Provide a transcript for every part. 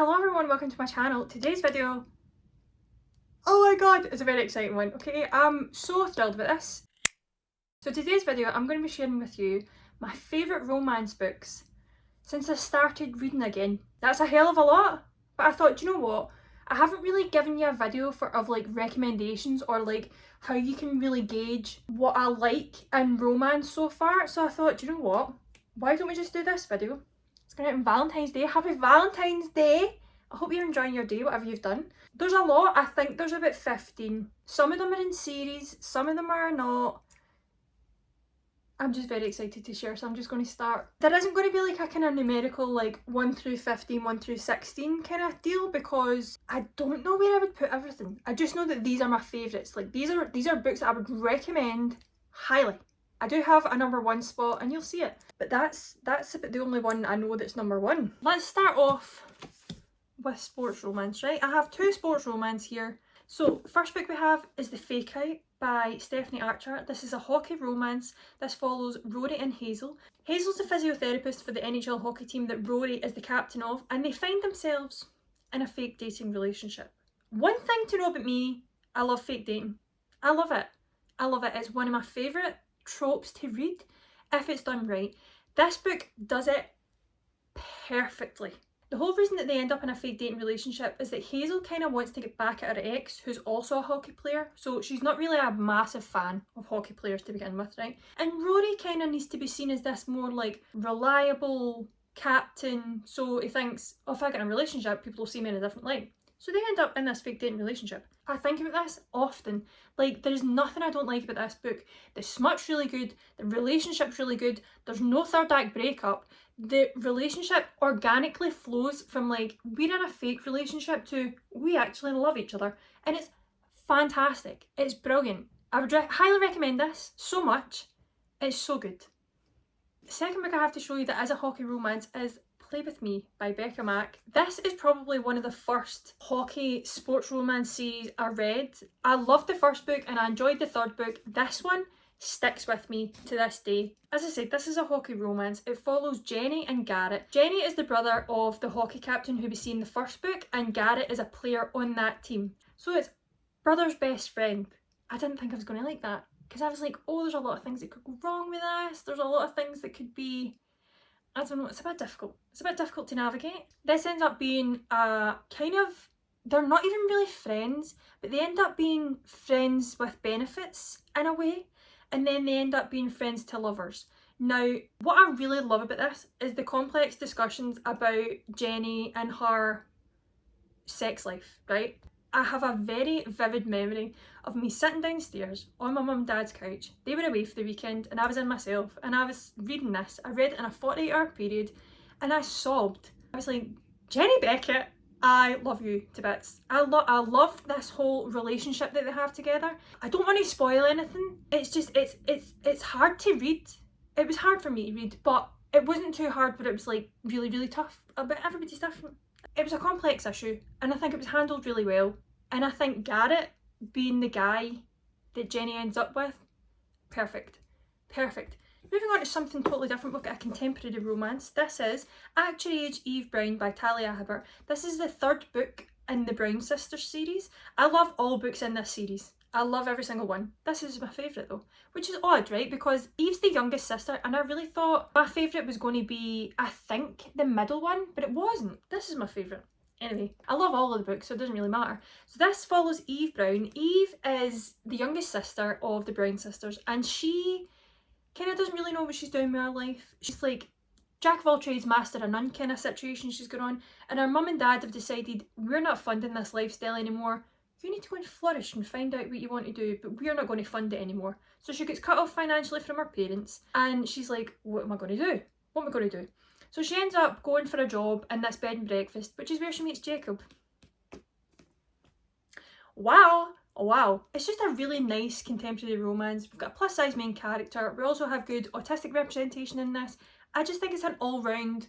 Hello everyone, welcome to my channel. Today's video, oh my god, it's a very exciting one. Okay, I'm so thrilled about this. So today's video, I'm going to be sharing with you my favourite romance books since I started reading again. That's a hell of a lot, but I thought, do you know what? I haven't really given you a video of like recommendations or like how you can really gauge what I like in romance so far. So I thought, do you know what? Why don't we just do this video? It's going out on Valentine's Day. Happy Valentine's Day! I hope you're enjoying your day, whatever you've done. There's a lot. I think there's about 15. Some of them are in series, some of them are not. I'm just very excited to share, so I'm just going to start. There isn't going to be like a kind of numerical like 1 through 15, 1 through 16 kind of deal, because I don't know where I would put everything. I just know that these are my favourites. Like these are books that I would recommend highly. I do have a number 1 spot and you'll see it, but that's about the only one I know that's number 1. Let's start off with sports romance, right? I have 2 sports romance here. So first book we have is The Fake Out by Stephanie Archer. This is a hockey romance. This follows Rory and Hazel. Hazel's the physiotherapist for the NHL hockey team that Rory is the captain of, and they find themselves in a fake dating relationship. One thing to know about me, I love fake dating. I love it. I love it. It's one of my favourite tropes to read if it's done right. This book does it perfectly. The whole reason that they end up in a fake dating relationship is that Hazel kind of wants to get back at her ex, who's also a hockey player. So she's not really a massive fan of hockey players to begin with, right? And Rory kind of needs to be seen as this more like reliable captain. So he thinks, oh, if I get in a relationship, people will see me in a different light. So they end up in this fake dating relationship. I think about this often. Like, there's nothing I don't like about this book. The smut's really good. The relationship's really good. There's no third act breakup. The relationship organically flows from like, we're in a fake relationship to we actually love each other. And it's fantastic. It's brilliant. I would highly recommend this so much. It's so good. The second book I have to show you that is a hockey romance is Play With Me by Becca Mack. This is probably one of the first hockey sports romance series I read. I loved the first book and I enjoyed the third book. This one sticks with me to this day. As I said, this is a hockey romance. It follows Jenny and Garrett. Jenny is the brother of the hockey captain who we see in the first book, and Garrett is a player on that team. So it's brother's best friend. I didn't think I was going to like that, because I was like, oh, there's a lot of things that could go wrong with this. There's a lot of things that could be, I don't know, it's a bit difficult. It's a bit difficult to navigate. This ends up being kind of, they're not even really friends, but they end up being friends with benefits in a way, and then they end up being friends to lovers. Now, what I really love about this is the complex discussions about Jenny and her sex life, right? I have a very vivid memory of me sitting downstairs on my mum and dad's couch. They were away for the weekend and I was in myself and I was reading this. I read it in a 48-hour period and I sobbed. I was like, Jenny Beckett, I love you to bits. I love this whole relationship that they have together. I don't want to spoil anything. It's just, it's hard to read. It was hard for me to read, but it wasn't too hard, but it was like really, really tough. But everybody's different. It was a complex issue and I think it was handled really well. And I think Garrett being the guy that Jenny ends up with, perfect. Perfect. Moving on to something totally different, we've got a contemporary romance. This is At Your Age, Eve Brown by Talia Hibbert. This is the 3rd book in the Brown Sisters series. I love all books in this series. I love every single one. This is my favourite though, which is odd, right? Because Eve's the youngest sister and I really thought my favourite was going to be, I think, the middle one, but it wasn't. This is my favourite. Anyway, I love all of the books, so it doesn't really matter. So this follows Eve Brown. Eve is the youngest sister of the Brown sisters and she kind of doesn't really know what she's doing with her life. She's like jack of all trades, master of none kind of situation she's going on, and her mum and dad have decided, we're not funding this lifestyle anymore. You need to go and flourish and find out what you want to do, but we're not going to fund it anymore. So she gets cut off financially from her parents and she's like, what am I going to do? What am I going to do? So she ends up going for a job in this bed and breakfast, which is where she meets Jacob. Wow. Oh wow. It's just a really nice contemporary romance. We've got a plus size main character. We also have good autistic representation in this. I just think it's an all round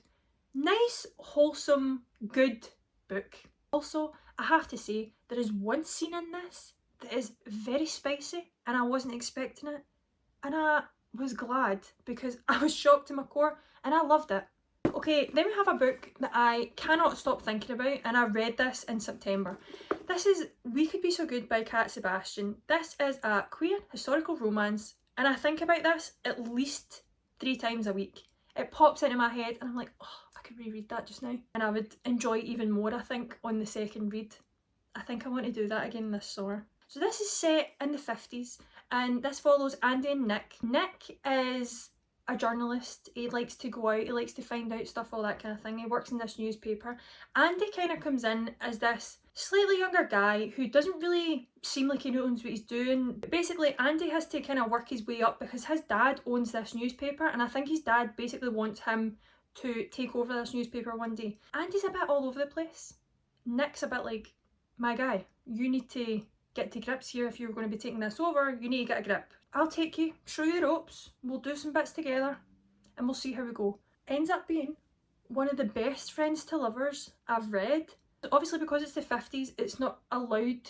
nice, wholesome, good book. Also, I have to say, there is one scene in this that is very spicy and I wasn't expecting it. And I was glad because I was shocked to my core and I loved it. Okay, then we have a book that I cannot stop thinking about, and I read this in September. This is We Could Be So Good by Cat Sebastian. This is a queer historical romance, and I think about this at least 3 times a week. It pops into my head and I'm like, oh, I could reread that just now. And I would enjoy even more, I think, on the second read. I think I want to do that again this summer. So this is set in the 50s, and this follows Andy and Nick. Nick is a journalist. He likes to go out, he likes to find out stuff, all that kind of thing. He works in this newspaper. Andy kind of comes in as this slightly younger guy who doesn't really seem like he knows what he's doing. But basically, Andy has to kind of work his way up because his dad owns this newspaper, and I think his dad basically wants him to take over this newspaper one day. Andy's a bit all over the place. Nick's a bit like, my guy, you need to get to grips here. If you're going to be taking this over, you need to get a grip. I'll take you, show you the ropes, we'll do some bits together, and we'll see how we go. Ends up being one of the best friends to lovers I've read. Obviously, because it's the 50s, it's not allowed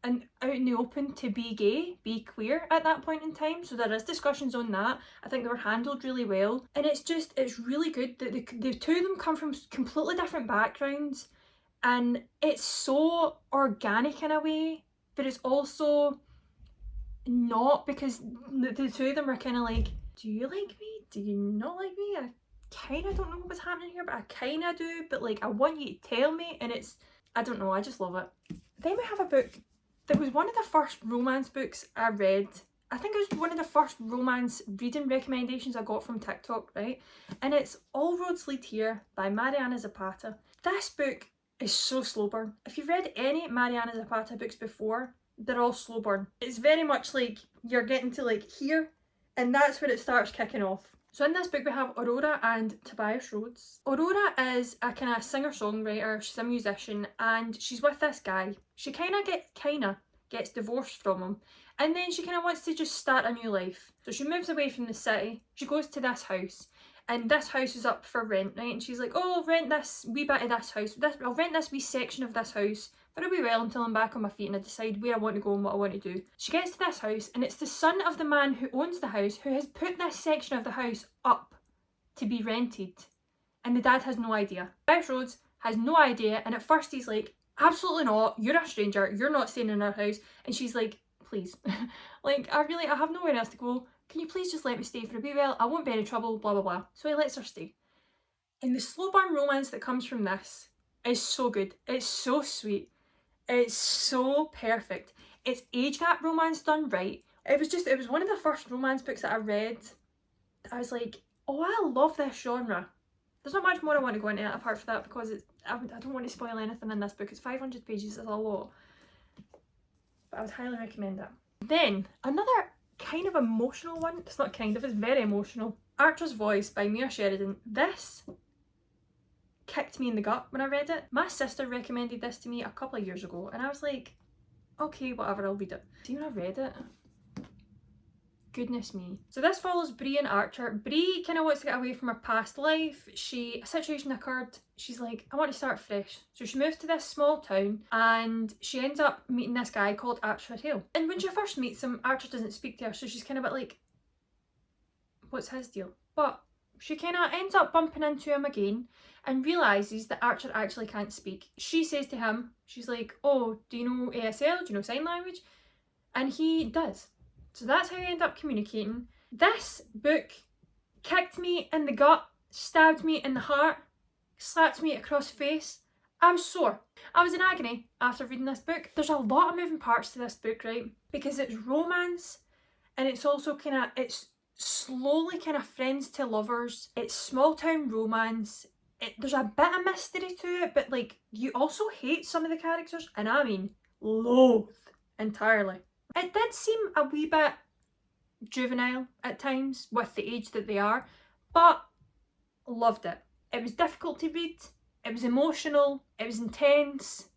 and out in the open to be gay, be queer at that point in time, so there is discussions on that. I think they were handled really well, and it's really good that the two of them come from completely different backgrounds, and it's so organic in a way, but it's also not, because the two of them are kind of like, do you like me? Do you not like me? I kind of don't know what's happening here, but I kind of do, but like I want you to tell me, and it's, I don't know, I just love it. Then we have a book that was one of the first romance books I read. I think it was one of the first romance reading recommendations I got from TikTok, right? And it's All Roads Lead Here by Mariana Zapata. This book is so slow burn. If you've read any Mariana Zapata books before, they're all slow burn. It's very much like you're getting to like here, and that's when it starts kicking off. So in this book we have Aurora and Tobias Rhodes. Aurora is a kind of singer-songwriter, she's a musician, and she's with this guy. She kind of gets divorced from him, and then she kind of wants to just start a new life. So she moves away from the city, she goes to this house, and this house is up for rent, right? And she's like, oh, I'll rent this wee bit of this house, I'll rent this wee section of this house for a wee while until I'm back on my feet and I decide where I want to go and what I want to do. She gets to this house, and it's the son of the man who owns the house who has put this section of the house up to be rented. And the dad has no idea. Tobias Rhodes has no idea, and at first he's like, absolutely not, you're a stranger, you're not staying in our house. And she's like, please, like I have nowhere else to go. Can you please just let me stay for a wee while? I won't be any trouble, blah blah blah. So he lets her stay. And the slow burn romance that comes from this is so good. It's so sweet. It's so perfect. It's age gap romance done right. It was one of the first romance books that I read. I was like, oh, I love this genre. There's not much more I want to go into apart from that, because I don't want to spoil anything in this book. It's 500 pages, it's a lot. But I would highly recommend it. Then, another kind of emotional one. It's not kind of, it's very emotional. Archer's Voice by Mia Sheridan. This kicked me in the gut when I read it. My sister recommended this to me a couple of years ago, and I was like, okay, whatever, I'll read it. See, when I read it, goodness me. So this follows Bree and Archer. Bree kind of wants to get away from her past life. A situation occurred. She's like, I want to start fresh. So she moves to this small town, and she ends up meeting this guy called Archer Hale. And when she first meets him, Archer doesn't speak to her, so she's kind of a bit like, what's his deal? But she kind of ends up bumping into him again and realises that Archer actually can't speak. She says to him, she's like, oh, do you know ASL? Do you know sign language? And he does. So that's how they end up communicating. This book kicked me in the gut, stabbed me in the heart, slapped me across the face. I'm sore. I was in agony after reading this book. There's a lot of moving parts to this book, right? Because it's romance, and it's also it's slowly kind of friends to lovers. It's small town romance. There's a bit of mystery to it, but like you also hate some of the characters, and I mean loathe entirely. It did seem a wee bit juvenile at times with the age that they are, but loved it. It was difficult to read, it was emotional, it was intense,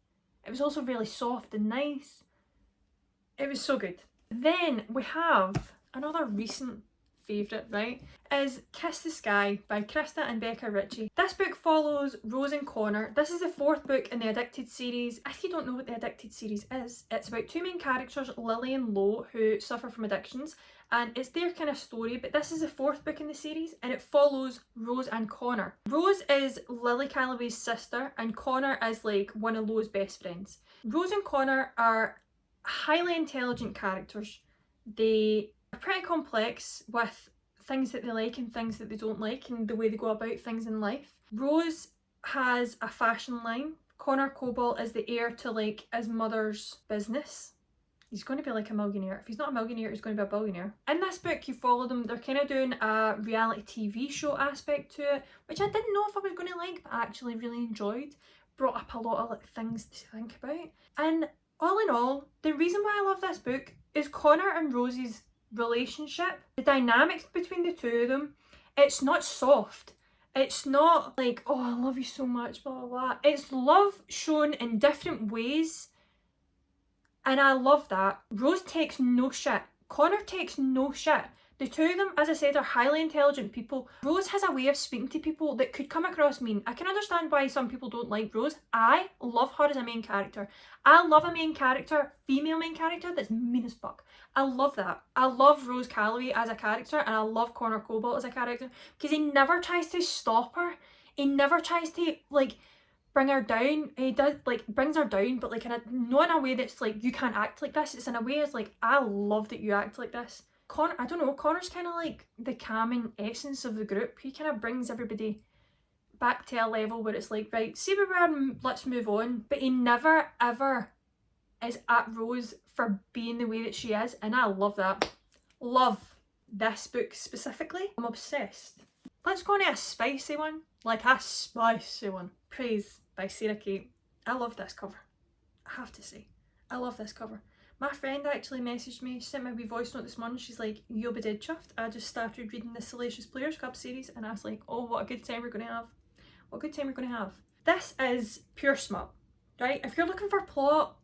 it was also really soft and nice. It was so good. Then we have another recent favourite, right, is Kiss the Sky by Krista and Becca Ritchie. This book follows Rose and Connor. This is the 4th book in the Addicted series. If you don't know what the Addicted series is, it's about 2 main characters, Lily and Lo, who suffer from addictions, and it's their kind of story, but this is the 4th book in the series and it follows Rose and Connor. Rose is Lily Calloway's sister and Connor is like one of Lo's best friends. Rose and Connor are highly intelligent characters. They are pretty complex with things that they like and things that they don't like and the way they go about things in life. Rose has a fashion line. Connor Cobalt is the heir to like his mother's business. He's going to be like a millionaire. If he's not a millionaire, he's going to be a billionaire. In this book, you follow them. They're kind of doing a reality TV show aspect to it, which I didn't know if I was going to like, but I actually really enjoyed. Brought up a lot of like things to think about. And all in all, the reason why I love this book is Connor and Rose's relationship. The dynamics between the two of them, it's not soft. It's not like, oh, I love you so much, blah, blah, blah. It's love shown in different ways. And I love that. Rose takes no shit. Connor takes no shit. The two of them, as I said, are highly intelligent people. Rose has a way of speaking to people that could come across mean. I can understand why some people don't like Rose. I love her as a main character. I love a main character, female main character, that's mean as fuck. I love that. I love Rose Calloway as a character and I love Connor Cobalt as a character because he never tries to stop her. He never tries to, like, bring her down. He does, like, brings her down, but like not in a way that's like, you can't act like this. It's in a way it's like, I love that you act like this. Connor, I don't know, Connor's kind of like the calming essence of the group. He kind of brings everybody back to a level where it's like, right, see where we are, let's move on. But he never ever is at Rose for being the way that she is, and I love that. Love this book specifically. I'm obsessed. Let's go on to a spicy one. Like a spicy one. Praise by Sarah Kate. I love this cover. I have to say. I love this cover. My friend actually messaged me, sent me a wee voice note this morning. She's like, you'll be dead chuffed. I just started reading the Salacious Players Club series and I was like, oh, what a good time we're going to have. What a good time we're going to have. This is pure smut, right? If you're looking for plot,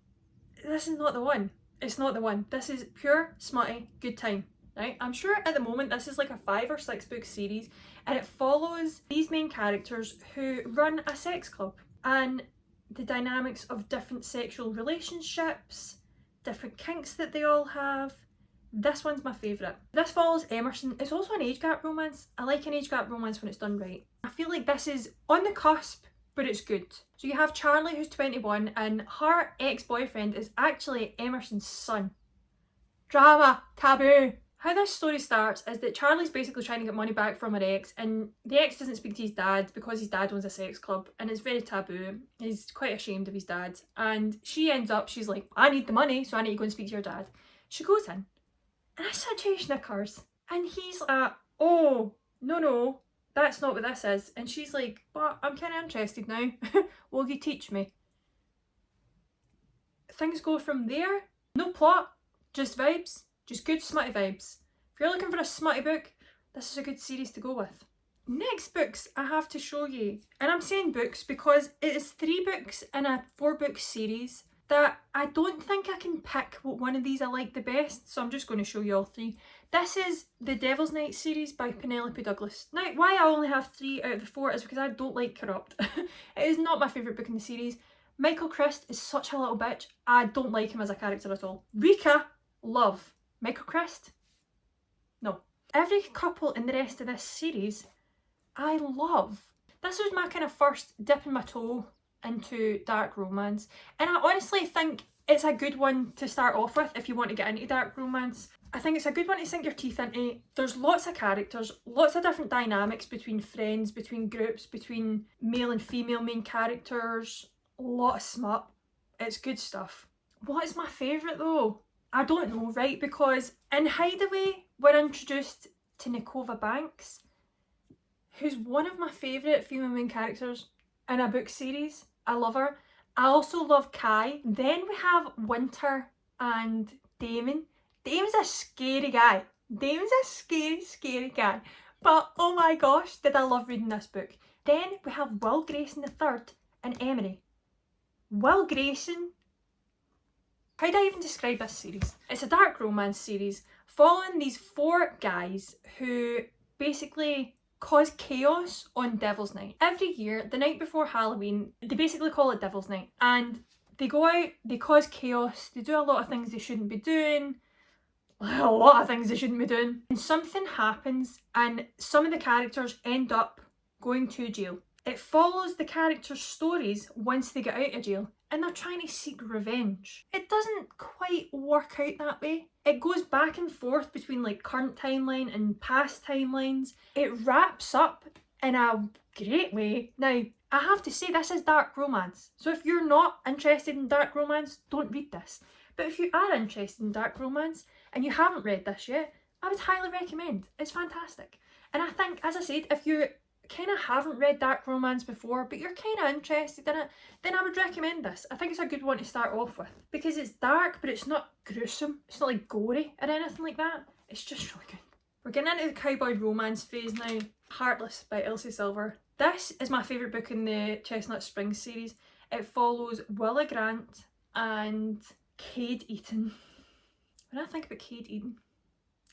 this is not the one. It's not the one. This is pure smutty good time, right? I'm sure at the moment this is like a 5 or 6 book series and it follows these main characters who run a sex club and the dynamics of different sexual relationships, different kinks that they all have. This one's my favourite. This follows Emerson. It's also an age gap romance. I like an age gap romance when it's done right. I feel like this is on the cusp, but it's good. So you have Charlie who's 21 and her ex-boyfriend is actually Emerson's son. Drama, taboo. How this story starts is that Charlie's basically trying to get money back from her ex and the ex doesn't speak to his dad because his dad owns a sex club and it's very taboo. He's quite ashamed of his dad and she ends up, she's like, I need the money so I need to go and speak to your dad. She goes in and a situation occurs and he's like, oh, no, that's not what this is. And she's like, but I'm kind of interested now. Will you teach me? Things go from there. No plot, just vibes. Just good smutty vibes. If you're looking for a smutty book, this is a good series to go with. Next books I have to show you, and I'm saying books because it is 3 books in a 4-book series that I don't think I can pick what one of these I like the best, so I'm just going to show you all 3. This is the Devil's Night series by Penelope Douglas. Now, why I only have 3 out of the 4 is because I don't like Corrupt. It is not my favourite book in the series. Michael Christ is such a little bitch. I don't like him as a character at all. Rika, love. Michael Christ? No. Every couple in the rest of this series, I love. This was my kind of first dipping my toe into dark romance. And I honestly think it's a good one to start off with if you want to get into dark romance. I think it's a good one to sink your teeth into. There's lots of characters, lots of different dynamics between friends, between groups, between male and female main characters. A lot of smut. It's good stuff. What is my favourite though? I don't know, right? Because in Hideaway, we're introduced to Nikova Banks, who's one of my favourite female main characters in a book series. I love her. I also love Kai. Then we have Winter and Damon. Damon's a scary guy. Damon's a scary guy. But oh my gosh, did I love reading this book. Then we have Will Grayson III and Emery. Will Grayson, how do I even describe this series? It's a dark romance series following these 4 guys who basically cause chaos on Devil's Night. Every year, the night before Halloween, they basically call it Devil's Night and they go out, they cause chaos, they do a lot of things they shouldn't be doing, a lot of things they shouldn't be doing. And something happens and some of the characters end up going to jail. It follows the characters' stories once they get out of jail and they're trying to seek revenge. It doesn't quite work out that way. It goes back and forth between like current timeline and past timelines. It wraps up in a great way. Now, I have to say this is dark romance. So if you're not interested in dark romance, don't read this. But if you are interested in dark romance and you haven't read this yet, I would highly recommend. It's fantastic. And I think, as I said, if you kind of haven't read dark romance before but you're kind of interested in it, then I would recommend this. I think it's a good one to start off with because it's dark but it's not gruesome, it's not like gory or anything like that. It's just really good. We're getting into the cowboy romance phase now. Heartless by Elsie Silver. This is my favourite book in the Chestnut Springs series. It follows Willa Grant and Cade Eaton. When I think about Cade Eaton,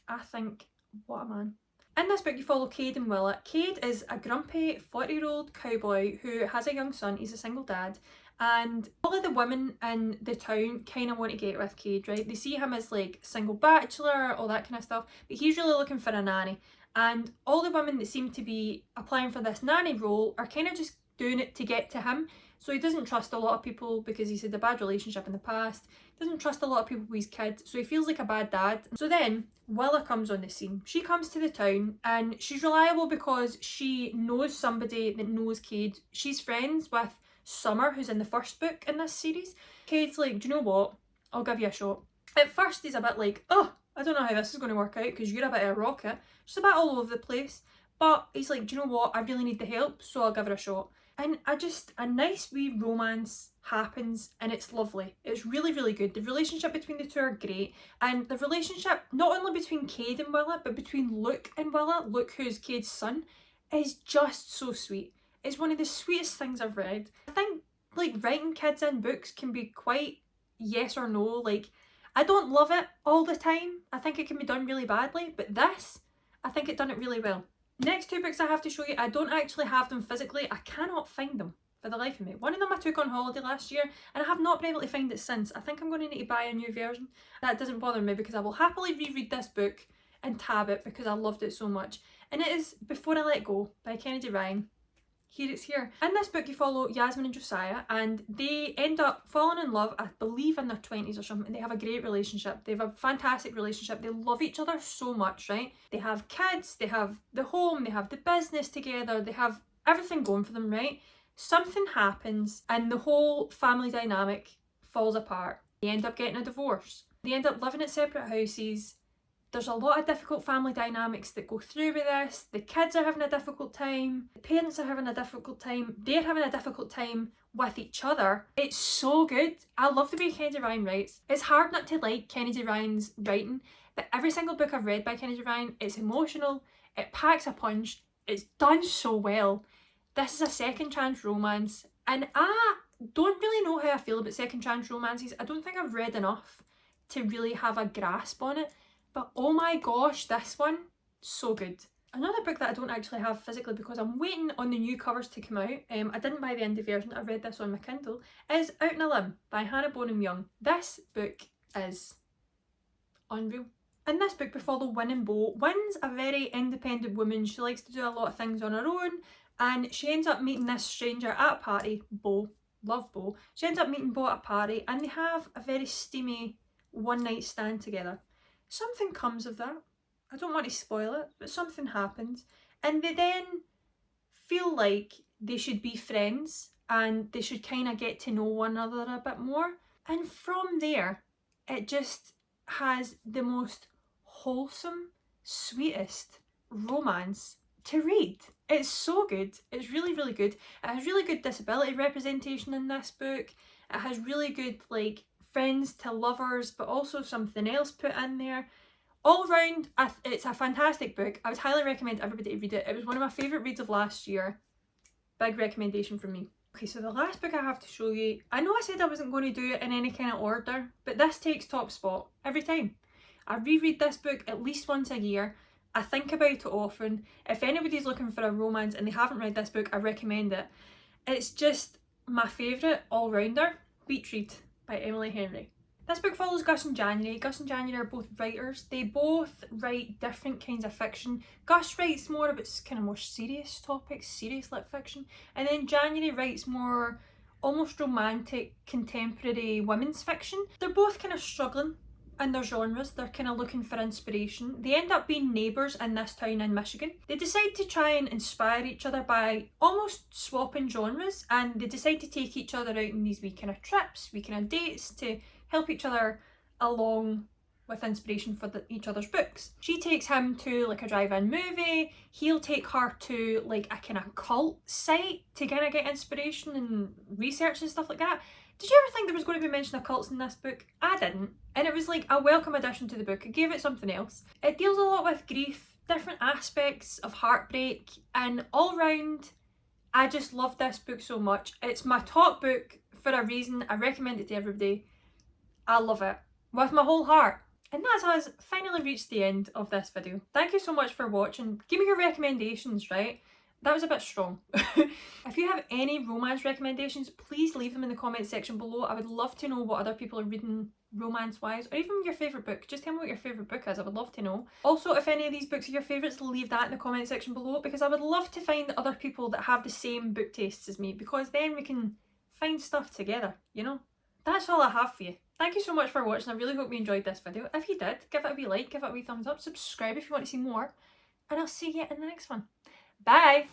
I think, what a man. In this book you follow Cade and Willa. Cade is a grumpy 40-year-old cowboy who has a young son. He's a single dad, and all of the women in the town kind of want to get with Cade, right? They see him as like single bachelor, all that kind of stuff, but he's really looking for a nanny. And all the women that seem to be applying for this nanny role are kind of just doing it to get to him. So he doesn't trust a lot of people because he's had a bad relationship in the past. He doesn't trust a lot of people with his kids, so he feels like a bad dad. So then Willa comes on the scene. She comes to the town and she's reliable because she knows somebody that knows Cade. She's friends with Summer, who's in the first book in this series. Cade's like, do you know what? I'll give you a shot. At first he's a bit like, oh, I don't know how this is going to work out because you're a bit of a rocket. She's a bit all over the place. But he's like, do you know what? I really need the help, so I'll give her a shot. And a nice wee romance happens and it's lovely. It's really, really good. The relationship between the two are great. And the relationship, not only between Cade and Willa, but between Luke and Willa, Luke who's Cade's son, is just so sweet. It's one of the sweetest things I've read. I think like writing kids in books can be quite yes or no. Like, I don't love it all the time. I think it can be done really badly, but this, I think it done it really well. Next two books I have to show you, I don't actually have them physically. I cannot find them for the life of me. One of them I took on holiday last year and I have not been able to find it since. I think I'm going to need to buy a new version. That doesn't bother me because I will happily reread this book and tab it because I loved it so much. And it is Before I Let Go by Kennedy Ryan. Here it's here. In this book you follow Yasmin and Josiah and they end up falling in love, I believe in their 20s or something, and they have a great relationship. They have a fantastic relationship. They love each other so much, right? They have kids, they have the home, they have the business together, they have everything going for them, right? Something happens and the whole family dynamic falls apart. They end up getting a divorce. They end up living at separate houses. There's a lot of difficult family dynamics that go through with this. The kids are having a difficult time. The parents are having a difficult time. They're having a difficult time with each other. It's so good. I love the way Kennedy Ryan writes. It's hard not to like Kennedy Ryan's writing, but every single book I've read by Kennedy Ryan, it's emotional, it packs a punch, it's done so well. This is a second chance romance, and I don't really know how I feel about second chance romances. I don't think I've read enough to really have a grasp on it. But oh my gosh, this one, so good. Another book that I don't actually have physically because I'm waiting on the new covers to come out, I didn't buy the indie version, I read this on my Kindle, is Out on a Limb by Hannah Bonham Young. This book is unreal. In this book we follow Win and Bo. Win's a very independent woman. She likes to do a lot of things on her own and she ends up meeting this stranger at a party, Bo. Love Bo. She ends up meeting Bo at a party and they have a very steamy one night stand together. Something comes of that. I don't want to spoil it, but something happens. And they then feel like they should be friends and they should kind of get to know one another a bit more. And from there, it just has the most wholesome, sweetest romance to read. It's so good. It's really, really good. It has really good disability representation in this book. It has really good, like, friends to lovers, but also something else put in there. All round, it's a fantastic book. I would highly recommend everybody to read it. It was one of my favourite reads of last year. Big recommendation from me. Okay, so the last book I have to show you, I know I said I wasn't going to do it in any kind of order, but this takes top spot every time. I reread this book at least once a year. I think about it often. If anybody's looking for a romance and they haven't read this book, I recommend it. It's just my favourite all-rounder, Beach Read by Emily Henry. This book follows Gus and January. Gus and January are both writers. They both write different kinds of fiction. Gus writes more about kind of more serious topics, serious lit fiction, and then January writes more almost romantic, contemporary women's fiction. They're both kind of struggling in their genres. They're kind of looking for inspiration. They end up being neighbours in this town in Michigan. They decide to try and inspire each other by almost swapping genres, and they decide to take each other out on these wee kind of trips, wee kind of dates to help each other along with inspiration for each other's books. She takes him to like a drive-in movie, he'll take her to like a kind of cult site to kind of get inspiration and research and stuff like that. Did you ever think there was going to be mention of cults in this book? I didn't, and it was like a welcome addition to the book. It gave it something else. It deals a lot with grief, different aspects of heartbreak, and all round I just love this book so much. It's my top book for a reason. I recommend it to everybody. I love it with my whole heart. And that's us finally reached the end of this video. Thank you so much for watching. Give me your recommendations, right? That was a bit strong. If you have any romance recommendations, please leave them in the comment section below. I would love to know what other people are reading romance-wise, or even your favourite book. Just tell me what your favourite book is. I would love to know. Also, if any of these books are your favourites, leave that in the comment section below, because I would love to find other people that have the same book tastes as me, because then we can find stuff together, you know? That's all I have for you. Thank you so much for watching. I really hope you enjoyed this video. If you did, give it a wee like, give it a wee thumbs up, subscribe if you want to see more, and I'll see you in the next one. Bye!